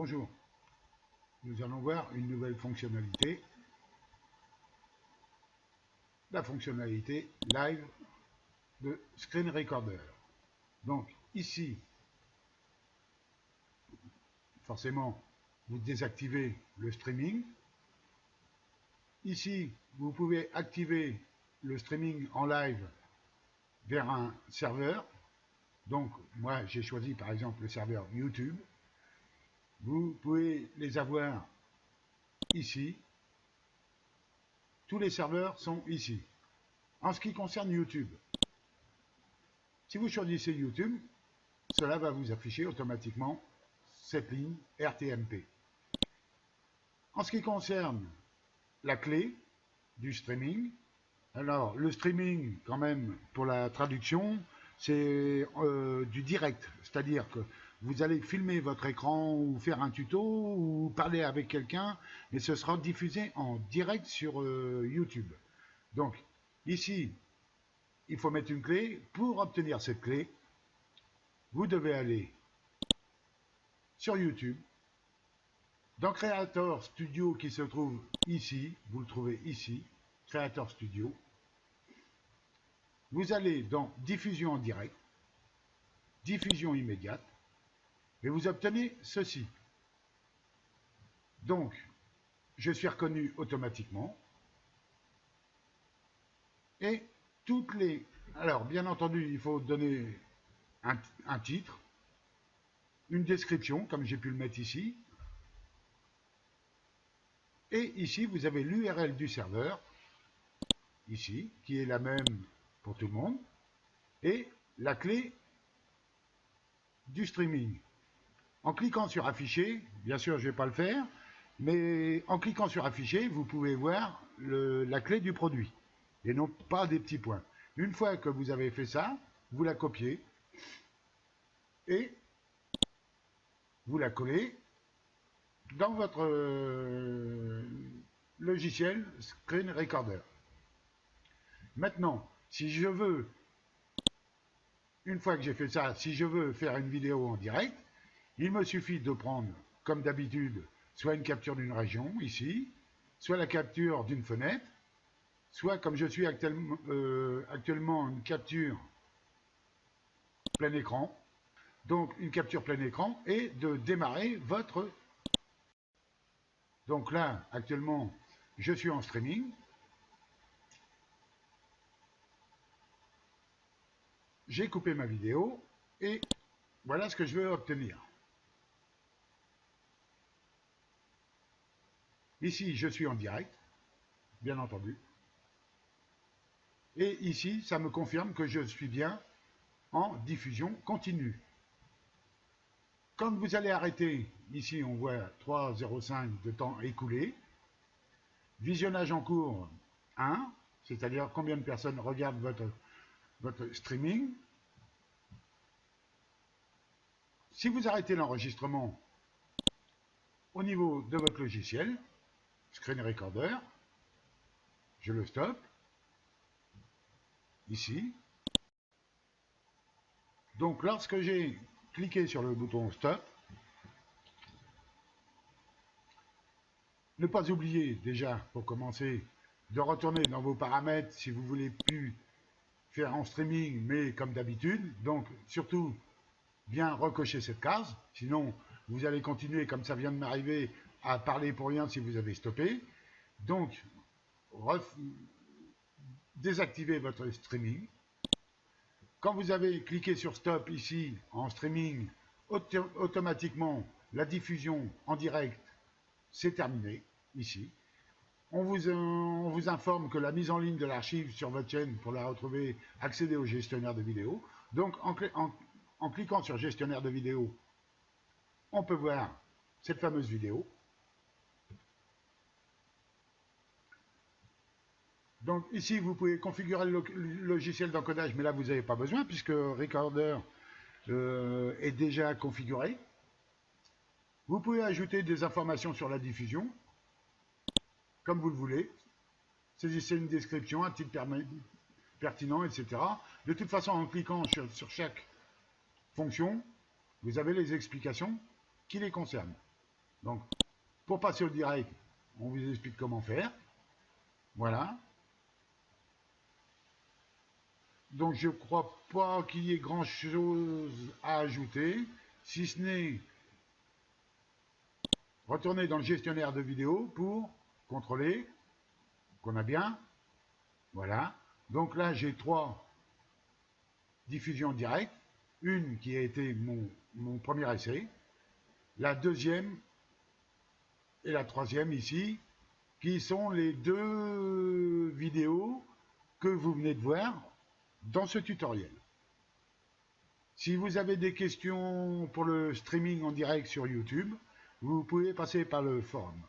Bonjour, nous allons voir une nouvelle fonctionnalité, la fonctionnalité live de Screen Recorder. Donc ici, forcément, vous désactivez le streaming. Ici, vous pouvez activer le streaming en live vers un serveur. Donc moi, j'ai choisi par exemple le serveur YouTube. Vous pouvez les avoir ici. Tous les serveurs sont ici. En ce qui concerne YouTube, si vous choisissez YouTube, cela va vous afficher automatiquement cette ligne RTMP. En ce qui concerne la clé du streaming, alors le streaming, quand même, pour la traduction, c'est du direct, c'est-à-dire que vous allez filmer votre écran ou faire un tuto ou parler avec quelqu'un, et ce sera diffusé en direct sur YouTube. Donc ici, il faut mettre une clé. Pour obtenir cette clé, vous devez aller sur YouTube, dans Creator Studio qui se trouve ici, vous le trouvez ici, Creator Studio. Vous allez dans Diffusion en direct, Diffusion immédiate, et vous obtenez ceci. Donc, je suis reconnu automatiquement, et toutes les... Alors, bien entendu, il faut donner un titre, une description, comme j'ai pu le mettre ici, et ici, vous avez l'URL du serveur, ici, qui est la même pour tout le monde, et la clé du streaming. En cliquant sur afficher, bien sûr je ne vais pas le faire, mais en cliquant sur afficher, vous pouvez voir la clé du produit, et non pas des petits points. Une fois que vous avez fait ça, vous la copiez, et vous la collez dans votre logiciel Screen Recorder. Maintenant, si je veux, une fois que j'ai fait ça, si je veux faire une vidéo en direct, il me suffit de prendre, comme d'habitude, soit une capture d'une région, ici, soit la capture d'une fenêtre, soit, comme je suis actuellement, une capture plein écran, donc une capture plein écran, et de démarrer votre... Donc là, actuellement, je suis en streaming. J'ai coupé ma vidéo, et voilà ce que je veux obtenir. Ici, je suis en direct, bien entendu. Et ici, ça me confirme que je suis bien en diffusion continue. Quand vous allez arrêter, ici on voit 3,05 de temps écoulé. Visionnage en cours 1, c'est-à-dire combien de personnes regardent votre streaming. Si vous arrêtez l'enregistrement au niveau de votre logiciel, Screen Recorder, je le stoppe, ici. Donc lorsque j'ai cliqué sur le bouton Stop, ne pas oublier déjà, pour commencer, de retourner dans vos paramètres si vous voulez plus faire en streaming, mais comme d'habitude. Donc surtout, bien recocher cette case, sinon vous allez continuer, comme ça vient de m'arriver, à parler pour rien si vous avez stoppé. Donc, désactivez votre streaming. Quand vous avez cliqué sur Stop ici, en streaming, automatiquement, la diffusion en direct, c'est terminé, ici. On vous informe que la mise en ligne de l'archive sur votre chaîne, pour la retrouver, accéder au gestionnaire de vidéo. Donc, en cliquant sur gestionnaire de vidéo, on peut voir cette fameuse vidéo. Donc ici, vous pouvez configurer le logiciel d'encodage, mais là, vous n'avez pas besoin, puisque Recorder est déjà configuré. Vous pouvez ajouter des informations sur la diffusion, comme vous le voulez. Saisissez une description, un titre pertinent, etc. De toute façon, en cliquant sur chaque fonction, vous avez les explications qui les concernent. Donc, pour passer au direct, on vous explique comment faire. Voilà. Donc, je ne crois pas qu'il y ait grand chose à ajouter, si ce n'est retourner dans le gestionnaire de vidéo pour contrôler qu'on a bien. Voilà. Donc là, j'ai 3 diffusions directes. Une qui a été mon premier essai. La deuxième et la troisième ici, qui sont les 2 vidéos que vous venez de voir dans ce tutoriel. Si vous avez des questions pour le streaming en direct sur YouTube, vous pouvez passer par le forum.